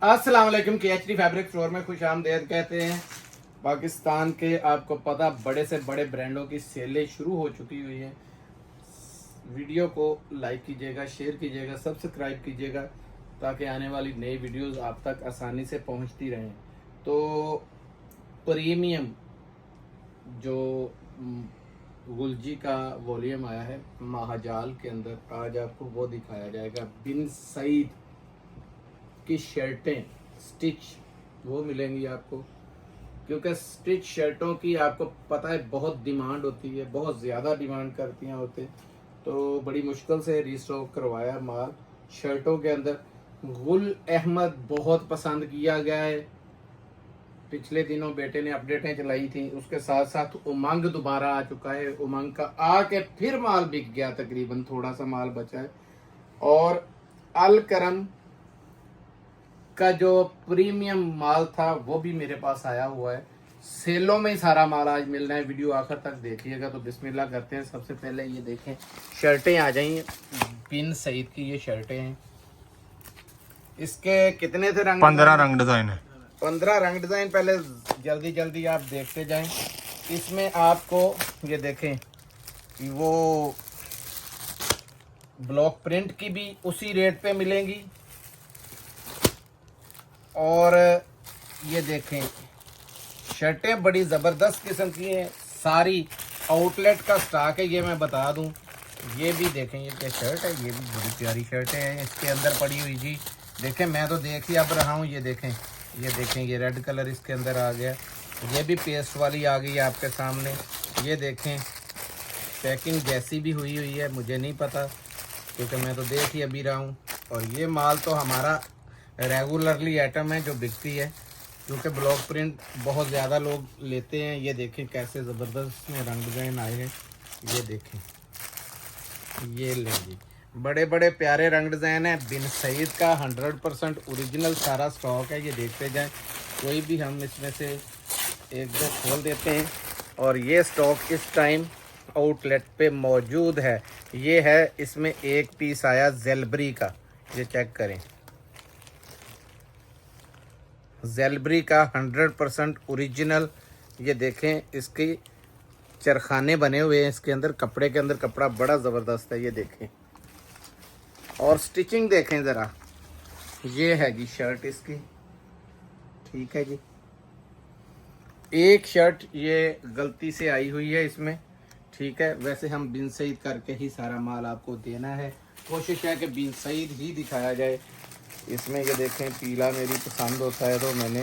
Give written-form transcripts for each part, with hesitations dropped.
अस्सलाम वालेकुम। KHD fabric floor में खुश आमदेद कहते हैं। पाकिस्तान के आपको पता बड़े से बड़े ब्रांडों की सेलें शुरू हो चुकी हुई है। वीडियो को लाइक कीजिएगा, शेयर कीजिएगा, सब्सक्राइब कीजिएगा ताकि आने वाली नई वीडियोस आप तक आसानी से पहुंचती रहें। तो प्रीमियम जो गुलजी का वॉल्यूम आया है महाजाल के अंदर, आज आपको वो दिखाया जाएगा। बिन सईद की शर्टें स्टिच वो मिलेंगी आपको, क्योंकि स्टिच शर्टों की आपको पता है बहुत डिमांड होती है, बहुत ज़्यादा डिमांड करती हैं होते, तो बड़ी मुश्किल से रीस्टॉक करवाया माल शर्टों के अंदर। गुल अहमद बहुत पसंद किया गया है। पिछले दिनों बेटे ने अपडेटें चलाई थी, उसके साथ साथ उमंग दोबारा आ चुका है। उमंग का आके फिर माल बिक गया, तकरीबन थोड़ा सा माल बचा है। और अल करम का जो प्रीमियम माल था वो भी मेरे पास आया हुआ है। सेलों में ही सारा माल आज मिल रहा है। वीडियो आखिर तक देखिएगा। तो बिस्मिल्लाह करते हैं। सबसे पहले ये देखें, शर्टें आ जाएंगी। बिन सईद की ये शर्टें हैं। इसके कितने थे रंग? 15 रंग डिजाइन है। 15 रंग डिजाइन। पहले जल्दी जल्दी आप देखते जाएं। इसमें आपको ये देखें, वो ब्लॉक प्रिंट की भी उसी रेट पे मिलेंगी। और ये देखें, शर्टें बड़ी ज़बरदस्त किस्म की हैं, सारी आउटलेट का स्टॉक है, ये मैं बता दूं। ये भी देखें, ये क्या शर्ट है, ये भी बड़ी प्यारी शर्टें हैं इसके अंदर पड़ी हुई जी। देखें, मैं तो देख ही अब रहा हूँ। ये देखें, ये रेड कलर इसके अंदर आ गया। ये भी पेस्ट वाली आ गई आपके सामने। ये देखें, पैकिंग जैसी भी हुई है, मुझे नहीं पता क्योंकि मैं तो देख ही अभी रहा हूँ। और ये माल तो हमारा रेगुलरली आइटम है जो बिकती है, क्योंकि ब्लॉक प्रिंट बहुत ज़्यादा लोग लेते हैं। ये देखें कैसे ज़बरदस्त में रंग डिज़ाइन आए हैं। ये देखें, ये लें जी, बड़े बड़े प्यारे रंग डिज़ाइन है। बिन सईद का 100% ओरिजिनल सारा स्टॉक है। ये देखते जाएं, कोई भी हम इसमें से एक दो खोल देते हैं। और ये स्टॉक इस टाइम आउटलेट पे मौजूद है। ये है, इसमें एक पीस आया जेलबरी का, ये चेक करें। जेलबरी का 100% ओरिजिनल। ये देखें, इसकी चरखाने बने हुए हैं इसके अंदर, कपड़े के अंदर कपड़ा बड़ा ज़बरदस्त है। ये देखें, और स्टिचिंग देखें ज़रा। ये है जी शर्ट इसकी, ठीक है जी। एक शर्ट ये गलती से आई हुई है इसमें, ठीक है। वैसे हम बिन सईद करके ही सारा माल आपको देना है। कोशिश है कि बिन सईद ही दिखाया जाए इसमें। ये देखें, पीला मेरी पसंद होता है तो मैंने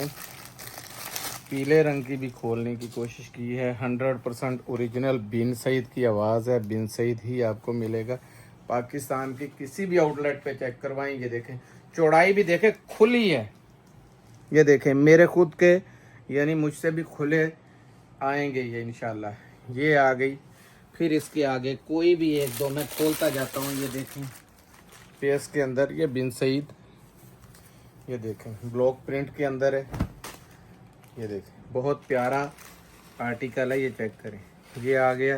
पीले रंग की भी खोलने की कोशिश की है। 100% ओरिजिनल बिन सईद की आवाज़ है। बिन सईद ही आपको मिलेगा। पाकिस्तान की किसी भी आउटलेट पे चेक करवाएं। ये देखें, चौड़ाई भी देखें, खुली है। ये देखें, मेरे खुद के यानी मुझसे भी खुले आएंगे ये इंशाल्लाह। ये आ गई। फिर इसके आगे कोई भी एक दो मैं खोलता जाता हूँ। ये देखें, पेस के अंदर ये बिन सईद, ये देखें ब्लॉक प्रिंट के अंदर है। ये देखें, बहुत प्यारा आर्टिकल है। ये चेक करें, ये आ गया।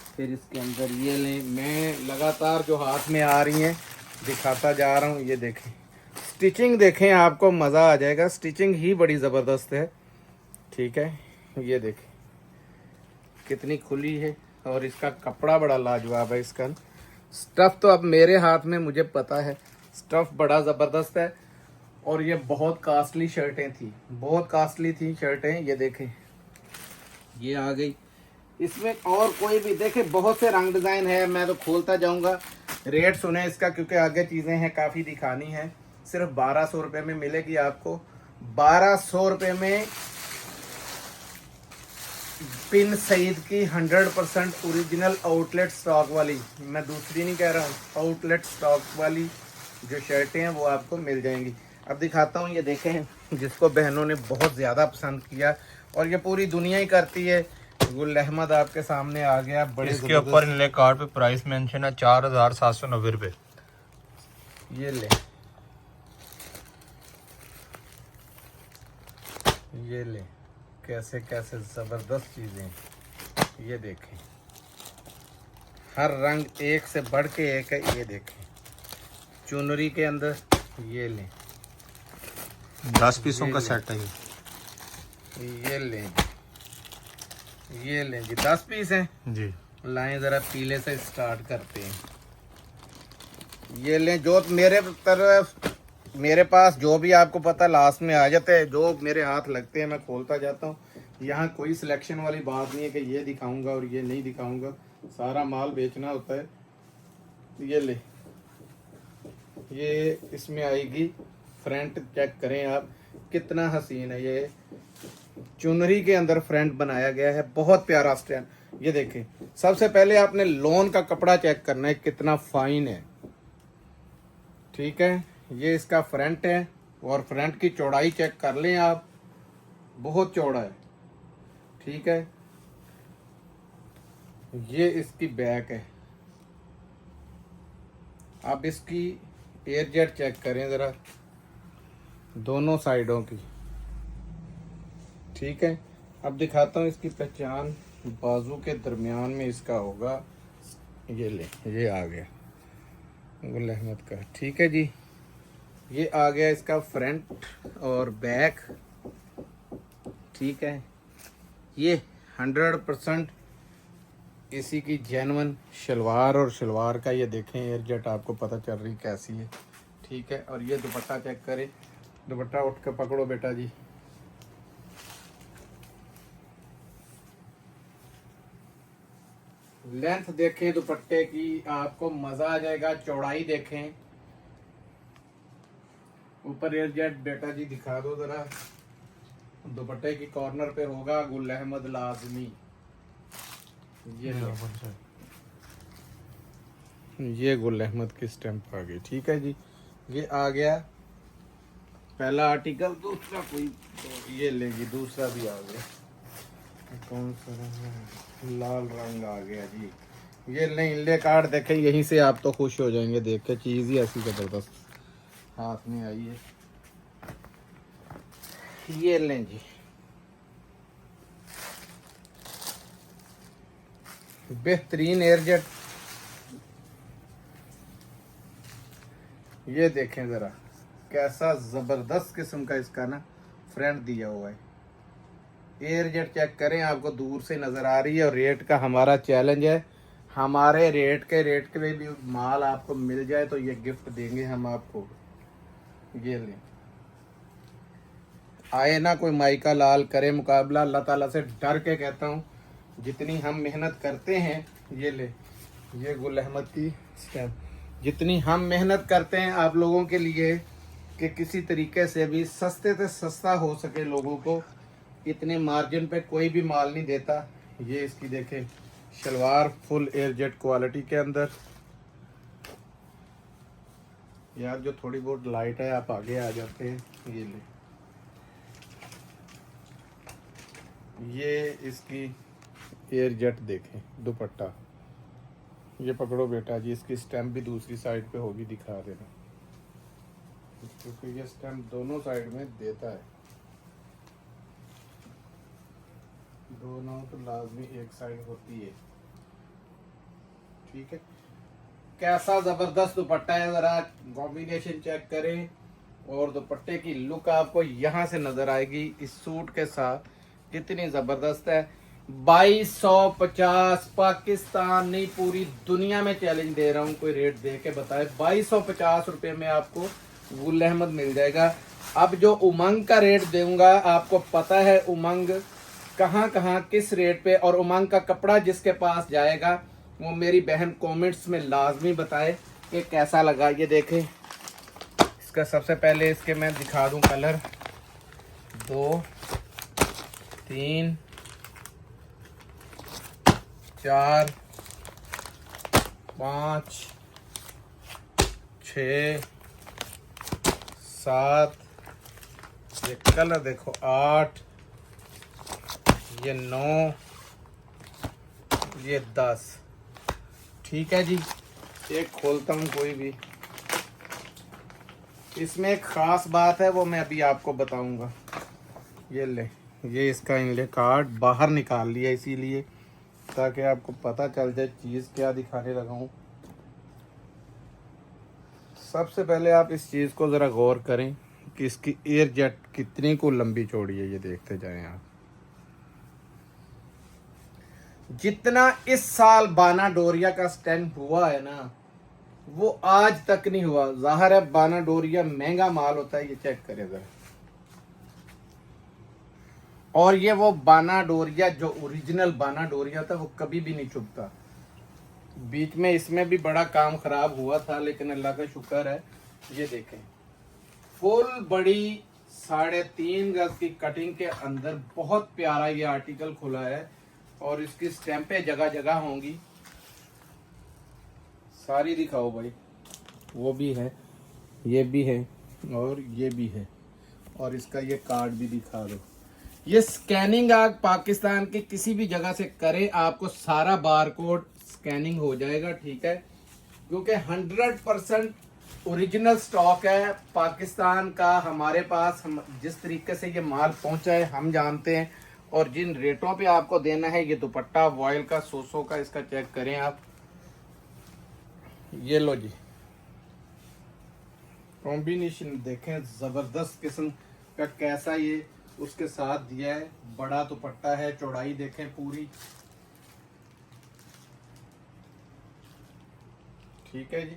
फिर इसके अंदर ये लें, मैं लगातार जो हाथ में आ रही हैं दिखाता जा रहा हूँ। ये देखें, स्टिचिंग देखें, आपको मज़ा आ जाएगा। स्टिचिंग ही बड़ी ज़बरदस्त है, ठीक है। ये देखें कितनी खुली है, और इसका कपड़ा बड़ा लाजवाब है। इसका स्टफ़ तो अब मेरे हाथ में, मुझे पता है स्टफ़ बड़ा ज़बरदस्त है। और ये बहुत कास्टली शर्टें थी, बहुत कास्टली थी शर्टें। ये देखें, ये आ गई। इसमें और कोई भी देखें, बहुत से रंग डिज़ाइन है, मैं तो खोलता जाऊंगा। रेट सुने इसका, क्योंकि आगे चीज़ें हैं काफ़ी दिखानी है। सिर्फ 1200 रुपये में मिलेगी आपको। 1200 रुपये में बिन सईद की 100% ओरिजिनल आउटलेट स्टॉक वाली, मैं दूसरी नहीं कह रहा हूँ, आउटलेट स्टॉक वाली जो शर्टें हैं वो आपको मिल जाएंगी। अब दिखाता हूँ। ये देखें, जिसको बहनों ने बहुत ज़्यादा पसंद किया और ये पूरी दुनिया ही करती है, गुल अहमद आपके सामने आ गया। बड़े इसके ऊपर इनले कार्ड पे प्राइस मेंशन है 4790 रुपये। ये ले, ये ले, कैसे कैसे ज़बरदस्त चीज़ें। ये देखें, हर रंग एक से बढ़ के एक है। ये देखें, चुनरी के अंदर। ये लें, 10 पीसों का सेट है ये लें जी 10 पीस हैं जी। लाएं जरा पीले से स्टार्ट करते हैं। ये लें जो मेरे तरफ मेरे पास जो भी आपको पता लास्ट में आ जाते हैं, जो मेरे हाथ लगते हैं मैं खोलता जाता हूँ। यहाँ कोई सिलेक्शन वाली बात नहीं है कि ये दिखाऊंगा और ये नहीं दिखाऊंगा, सारा माल बेचना होता है। ये ले, ये इसमें आएगी फ्रंट, चेक करें आप कितना हसीन है। ये चुनरी के अंदर फ्रंट बनाया गया है, बहुत प्यारा स्टैंड। ये देखें, सबसे पहले आपने लोन का कपड़ा चेक करना है कितना फाइन है, ठीक है। ये इसका फ्रंट है और फ्रंट की चौड़ाई चेक कर लें आप, बहुत चौड़ा है, ठीक है। ये इसकी बैक है, आप इसकी एयर जेट चेक करें ज़रा दोनों साइडों की, ठीक है। अब दिखाता हूँ इसकी पहचान, बाजू के दरमियान में इसका होगा। ये ले, ये आ गया गुल अहमद का, ठीक है जी। ये आ गया इसका फ्रंट और बैक, ठीक है। ये 100% इसी की जेन्युइन शलवार, और शलवार का ये देखें एयर जेट आपको पता चल रही कैसी है, ठीक है। और ये दुपट्टा चेक करें, दुपट्टा उठ के पकड़ो बेटा जी, लेंथ देखें दुपट्टे की, आपको मजा आ जाएगा। चौड़ाई देखें, ऊपर एयर जेट बेटा जी दिखा दो जरा, दुपट्टे की कॉर्नर पे होगा गुल अहमद लाजमी। ये गुल अहमद की स्टैंप आ गई, ठीक है जी। ये आ गया पहला आर्टिकल। दूसरा कोई तो ये लेगी, दूसरा भी आ गया। कौन सा रंग है? लाल रंग आ गया जी। ये नहीं ले कार्ड देखें, यहीं से आप तो खुश हो जाएंगे देख के, चीज़ ही ऐसी जबरदस्त हाथ में आई है। ये लें जी, बेहतरीन एयरजेट। ये देखें ज़रा कैसा ज़बरदस्त किस्म का इसका ना फ्रंट दिया हुआ है। एयरजेट चेक करें, आपको दूर से नज़र आ रही है। और रेट का हमारा चैलेंज है, हमारे रेट के भी माल आपको मिल जाए तो ये गिफ्ट देंगे हम आपको। ये लें, आए ना कोई माइका लाल करे मुकाबला। अल्लाह ताला से डर के कहता हूँ, जितनी हम मेहनत करते हैं, ये ले, ये गुल अहमद की स्टैम्प, जितनी हम मेहनत करते हैं आप लोगों के लिए कि किसी तरीके से भी सस्ते से सस्ता हो सके लोगों को, इतने मार्जिन पे कोई भी माल नहीं देता। ये इसकी देखें शलवार फुल एयरजेट क्वालिटी के अंदर। यार जो थोड़ी बहुत लाइट है आप आगे आ जाते हैं। ये ले, ये इसकी एयरजेट देखें दुपट्टा, ये पकड़ो बेटा जी, इसकी स्टैम्प भी दूसरी साइड पे होगी, दिखा देना, क्योंकि ये स्टैम्प दोनों साइड में देता है। दोनों तो लाजमी एक साइड होती है, ठीक है। कैसा जबरदस्त दुपट्टा है, जरा कॉम्बिनेशन चेक करें। और दुपट्टे की लुक आपको यहाँ से नजर आएगी इस सूट के साथ, कितनी जबरदस्त है। 2250 पाकिस्तान नहीं पूरी दुनिया में चैलेंज दे रहा हूँ, कोई रेट दे के बताए। 2250 रुपये में आपको गुल अहमद मिल जाएगा। अब जो उमंग का रेट दूंगा, आपको पता है उमंग कहाँ कहाँ किस रेट पे, और उमंग का कपड़ा जिसके पास जाएगा वो मेरी बहन कमेंट्स में लाजमी बताए कि कैसा लगा। ये देखें, इसका सबसे पहले इसके मैं दिखा दूं कलर, 2 3 4 5 6 7, ये कलर देखो 8, ये 9, ये 10, ठीक है जी। एक खोलता हूँ कोई भी, इसमें एक ख़ास बात है वो मैं अभी आपको बताऊंगा। ये ले, ये इसका इनले कार्ड बाहर निकाल लिया इसीलिए ताकि आपको पता चल जाए चीज़ क्या दिखाने लगा हूँ। सबसे पहले आप इस चीज़ को ज़रा गौर करें, कि इसकी एयर जेट कितनी को लंबी चौड़ी है, ये देखते जाएं आप। जितना इस साल बाना डोरिया का स्टैंड हुआ है ना, वो आज तक नहीं हुआ। जाहिर है बाना डोरिया महंगा माल होता है, ये चेक करें जरा। और ये वो बाना डोरिया जो ओरिजिनल बाना डोरिया था, वो कभी भी नहीं चुभता। बीच में इसमें भी बड़ा काम खराब हुआ था, लेकिन अल्लाह का शुक्र है। ये देखें, फुल बड़ी 3.5 गज की कटिंग के अंदर बहुत प्यारा ये आर्टिकल खुला है। और इसकी स्टैंपें जगह जगह होंगी, सारी दिखाओ भाई। वो भी है, ये भी है, और ये भी है, और इसका ये कार्ड भी दिखा दो। ये स्कैनिंग आप पाकिस्तान के किसी भी जगह से करें, आपको सारा बारकोड स्कैनिंग हो जाएगा, ठीक है। क्योंकि 100% ओरिजिनल स्टॉक है पाकिस्तान का हमारे पास। हम जिस तरीके से ये माल पहुंचा है हम जानते हैं, और जिन रेटों पे आपको देना है। ये दुपट्टा वॉयल का 100 का, इसका चेक करें आप। ये लो जी, कॉम्बिनेशन देखें, जबरदस्त किस्म का कैसा ये उसके साथ दिया है। बड़ा दुपट्टा है, चौड़ाई देखें पूरी, ठीक है जी।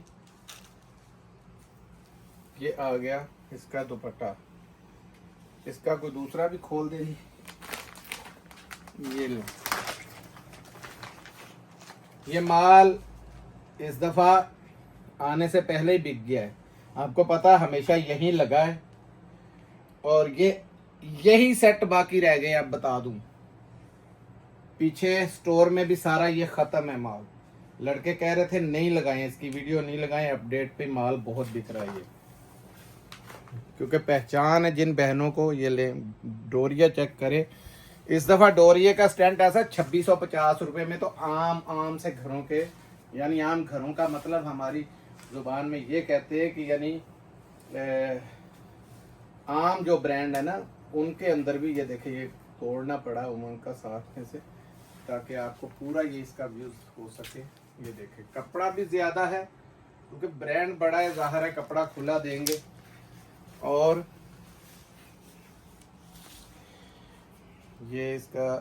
ये आ गया इसका दुपट्टा। इसका कोई दूसरा भी खोल दे जी। ये लो, ये माल इस दफा आने से पहले ही बिक गया है। आपको पता हमेशा यहीं लगा है, और यही सेट बाकी रह गए। अब बता दूं, पीछे स्टोर में भी सारा ये खत्म है माल। लड़के कह रहे थे नहीं लगाएं, इसकी वीडियो नहीं लगाएं, अपडेट पे माल बहुत बिक रहा है ये। क्योंकि पहचान है जिन बहनों को। ये ले, डोरिया चेक करें। इस दफा डोरिये का स्टैंड ऐसा 2650 रुपए में। तो आम से घरों के, यानी आम घरों का मतलब हमारी जुबान में ये कहते हैं कि यानी आम जो ब्रांड है ना, उनके अंदर भी ये देखे, ये तोड़ना पड़ा उमंग का साथ में से, ताकि आपको पूरा ये इसका व्यूज हो सके। ये देखे, कपड़ा भी ज्यादा है क्योंकि ब्रांड बड़ा है, जाहिर है कपड़ा खुला देंगे। और ये इसका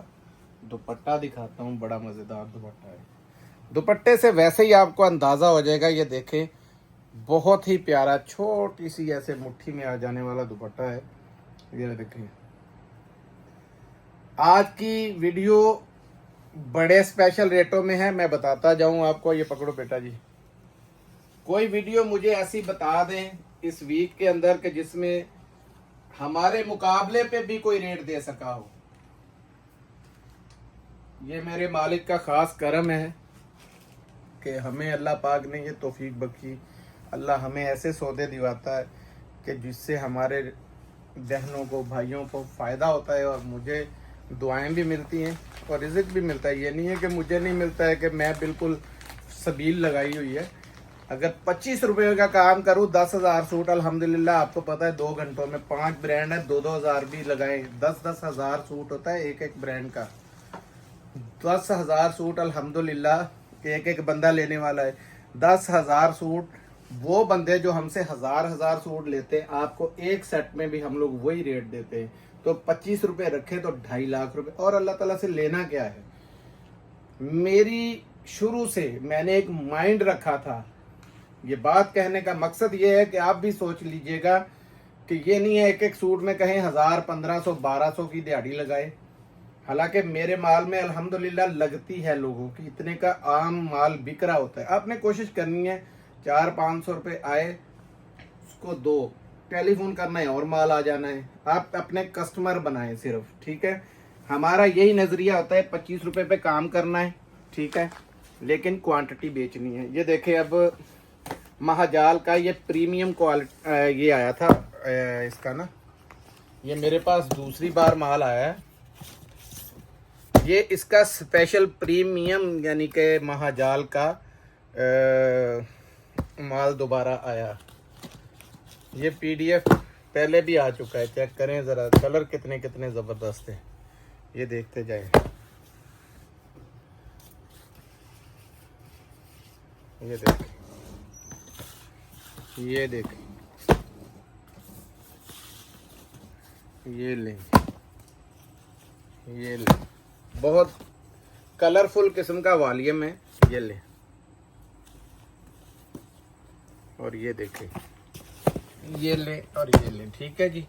दुपट्टा दिखाता हूँ, बड़ा मजेदार दुपट्टा है। दुपट्टे से वैसे ही आपको अंदाजा हो जाएगा। ये देखें, बहुत ही प्यारा, छोटी सी ऐसे मुट्ठी में आ जाने वाला दुपट्टा है। ये देखें, आज की वीडियो बड़े स्पेशल रेटों में है, मैं बताता जाऊं आपको। ये पकड़ो बेटा जी, कोई वीडियो मुझे ऐसी बता दें इस वीक के अंदर कि जिसमें हमारे मुकाबले पे भी कोई रेट दे सका हो। ये मेरे मालिक का खास करम है कि हमें अल्लाह पाक ने ये तौफीक बख्शी। अल्लाह हमें ऐसे सौदे दिवाता है कि जिससे हमारे बहनों को, भाइयों को फ़ायदा होता है, और मुझे दुआएं भी मिलती हैं और रिज़्क भी मिलता है। ये नहीं है कि मुझे नहीं मिलता है, कि मैं बिल्कुल सबील लगाई हुई है। अगर 25 रुपये का काम करूँ, 10,000 सूट अल्हम्दुलिल्लाह। आपको पता है 2 घंटों में 5 ब्रांड है, 2-2 हज़ार भी लगाए, 10-10 हज़ार सूट होता है एक ब्रांड का। 10,000 सूट अल्हम्दुलिल्लाह एक बंदा लेने वाला है। 10,000 सूट वो बंदे जो हमसे हज़ार सूट लेते हैं, आपको एक सेट में भी हम लोग वही रेट देते हैं। तो 25 रुपये रखे तो 2.5 लाख रुपए। और अल्लाह ताला से लेना क्या है। मेरी शुरू से मैंने एक माइंड रखा था। ये बात कहने का मकसद ये है कि आप भी सोच लीजिएगा कि ये नहीं है एक सूट में कहें 1000, 1500, 1200 की दिहाड़ी लगाए। हालांकि मेरे माल में अल्हम्दुलिल्लाह लगती है लोगों की, इतने का आम माल बिक रहा होता है। आपने कोशिश करनी है 400-500 रुपये आए उसको दो, टेलीफोन करना है और माल आ जाना है। आप अपने कस्टमर बनाएं सिर्फ, ठीक है। हमारा यही नज़रिया होता है, 25 रुपये पे काम करना है, ठीक है, लेकिन क्वांटिटी बेचनी है। ये देखें, अब महाजाल का ये प्रीमियम क्वालिटी ये आया था इसका ना, ये मेरे पास दूसरी बार माल आया है। ये इसका स्पेशल प्रीमियम यानी कि महाजाल का माल दोबारा आया। ये PDF पहले भी आ चुका है, चेक करें ज़रा, कलर कितने कितने ज़बरदस्त है। ये देखते जाएं। ये देखें, ये देखें, ये लें, ये लें, बहुत कलरफुल किस्म का वॉल्यूम है। ये लें, और ये देखें, ये लें और ये लें। ठीक है जी।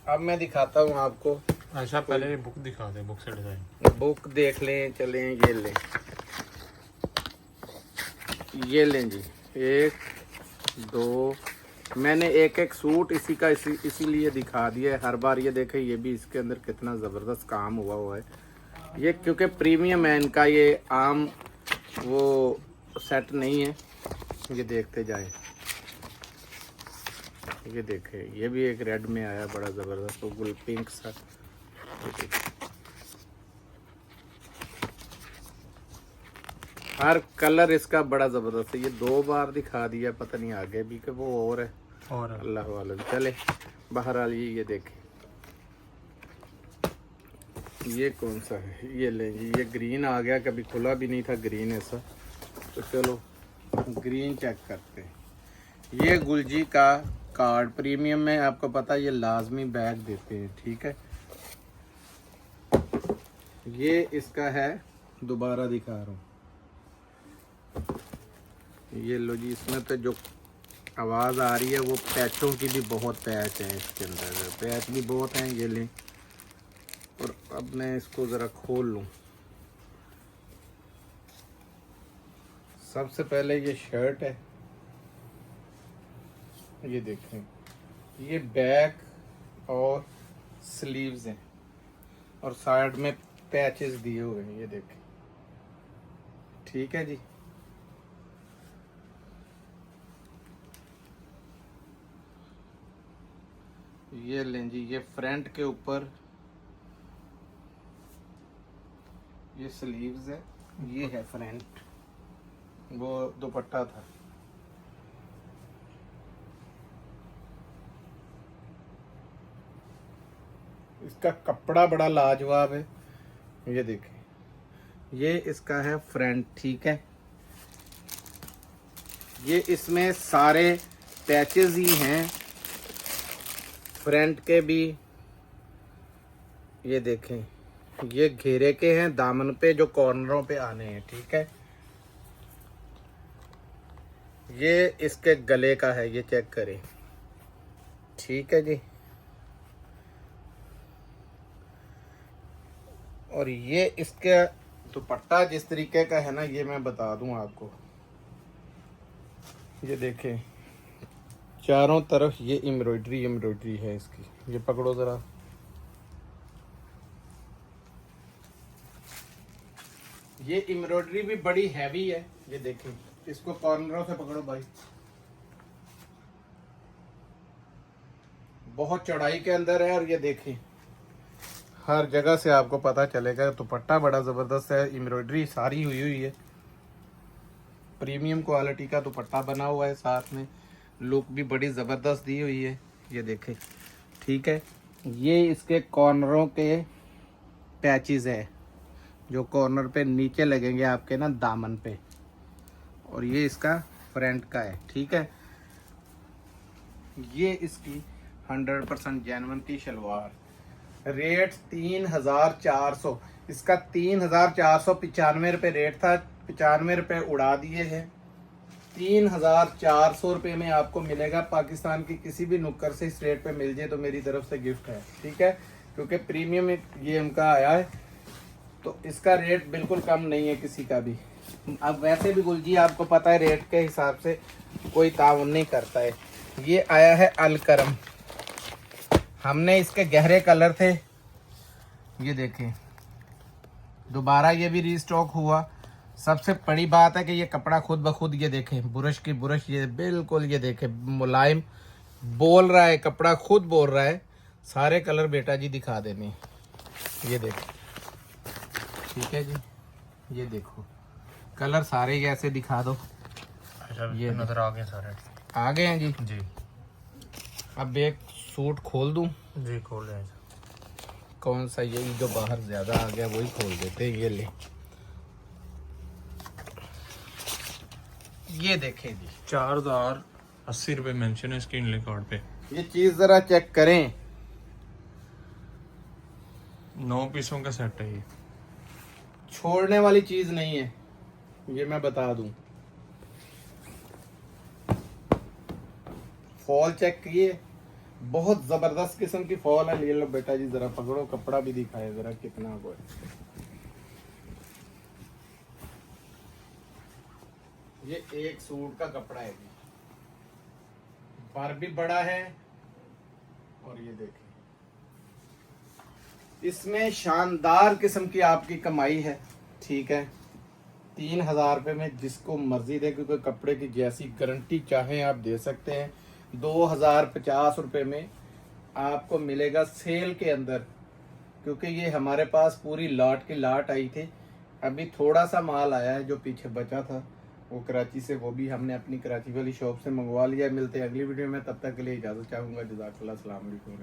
अब मैं दिखाता हूँ आपको। अच्छा पहले ये बुक दिखा दे, बुक से डिजाइन। बुक देख लें, चलें, ये लें, ये लें जी। 1 2, मैंने एक एक सूट इसीलिए दिखा दिया है हर बार। ये देखें, ये भी इसके अंदर कितना ज़बरदस्त काम हुआ है। ये क्योंकि प्रीमियम है इनका, ये आम वो सेट नहीं है। ये देखते जाएं। ये देखें, ये भी एक रेड में आया बड़ा ज़बरदस्त, वो गुल पिंक सा। हर कलर इसका बड़ा ज़बरदस्त है। ये 2 बार दिखा दिया, पता नहीं आगे भी कि वो और है, और अल्लाह वाला। चले बहरहाल ये देखें, ये कौन सा है, ये लें जी। ये ग्रीन आ गया, कभी खुला भी नहीं था ग्रीन ऐसा। तो चलो ग्रीन चेक करते हैं। ये गुलजी का कार्ड प्रीमियम में, आपको पता है ये लाजमी बैग देते हैं। ठीक है, ये इसका है, दोबारा दिखा रहा हूँ। ये लो जी, इसमें तो जो आवाज़ आ रही है वो पैचों की भी बहुत पैच है इसके अंदर, पैच भी बहुत हैं। ये लें, और अब मैं इसको ज़रा खोल लूँ। सबसे पहले ये शर्ट है, ये देखें, ये बैक और स्लीव्स हैं, और साइड में पैचेस दिए हुए हैं। ये देखें, ठीक है जी। ये लें जी, ये फ्रंट के ऊपर ये स्लीव्स है, ये है फ्रंट, वो दुपट्टा था। इसका कपड़ा बड़ा लाजवाब है। ये देखें, ये इसका है फ्रंट। ठीक है, ये इसमें सारे पैचेस ही हैं फ्रंट के भी। ये देखें, ये घेरे के हैं दामन पे, जो कॉर्नरों पे आने हैं। ठीक है, ये इसके गले का है, ये चेक करें। ठीक है जी, और ये इसका दुपट्टा जिस तरीके का है ना, ये मैं बता दूं आपको। ये देखें, चारों तरफ ये एम्ब्रॉयडरी है इसकी। ये पकड़ो ज़रा, ये एम्ब्रॉयडरी भी बड़ी हैवी है। ये देखें, इसको कॉर्नरों से पकड़ो भाई, बहुत चौड़ाई के अंदर है। और ये देखें, हर जगह से आपको पता चलेगा दुपट्टा बड़ा ज़बरदस्त है, एम्ब्रॉयडरी सारी हुई है, प्रीमियम क्वालिटी का दुपट्टा बना हुआ है, साथ में लुक भी बड़ी ज़बरदस्त दी हुई है। ये देखें, ठीक है, ये इसके कॉर्नरों के पैचेस है, जो कॉर्नर पे नीचे लगेंगे आपके ना दामन पे, और ये इसका फ्रंट का है। ठीक है, ये इसकी 100% जेन्युइन की शलवार। रेट 3400, इसका 3495 रुपये रेट था, 95 रुपये उड़ा दिए हैं। 3400 रुपये में आपको मिलेगा। पाकिस्तान की किसी भी नुक्कड़ से इस रेट पे मिल जाए तो मेरी तरफ से गिफ्ट है। ठीक है, क्योंकि प्रीमियम ये उनका आया है, तो इसका रेट बिल्कुल कम नहीं है किसी का भी। अब वैसे भी गुलजी आपको पता है रेट के हिसाब से कोई ताउन नहीं करता है। ये आया है अलकरम, हमने इसके गहरे कलर थे, ये देखें, दोबारा ये भी रीस्टॉक हुआ। सबसे बड़ी बात है कि ये कपड़ा खुद ब खुद, ये देखें, बुरश की बुरश, ये बिल्कुल, ये देखें, मुलायम बोल रहा है, कपड़ा खुद बोल रहा है। सारे कलर बेटा जी दिखा देने, ये देखें, ठीक है जी, ये देखो कलर सारे ही ऐसे दिखा दो। अच्छा, ये नजर आ गए सारे, आ गए हैं जी। जी अब एक सूट खोल दूं? जी खोल रहे हैं। कौन सा? ये जो बाहर ज्यादा आ गया वही खोल देते हैं। ये ले, ये देखें जी, 4080 रुपये मेंशन है स्क्रीन कार्ड पे। ये चीज जरा चेक करें, 9 पीसों का सेट है ये। छोड़ने वाली चीज नहीं है, ये मैं बता दूं। फॉल चेक किए, बहुत जबरदस्त किस्म की फॉल है। ये लो बेटा जी, जरा पकड़ो, कपड़ा भी दिखाए जरा कितना वो है। ये एक सूट का कपड़ा है जी, बार भी बड़ा है। और ये देखें, इसमें शानदार किस्म की आपकी कमाई है, ठीक है। 3,000 रुपये में जिसको मर्जी दे, क्योंकि कपड़े की जैसी गारंटी चाहें आप दे सकते हैं। 2,050 रुपये में आपको मिलेगा सेल के अंदर, क्योंकि ये हमारे पास पूरी लाट की लाट आई थी। अभी थोड़ा सा माल आया है जो पीछे बचा था, वो कराची से, वो भी हमने अपनी कराची वाली शॉप से मंगवा लिया। मिलते हैं अगली वीडियो में, तब तक के लिए इजाज़त चाहूँगा। जज़ाकल्लाह, अस्सलाम वालेकुम।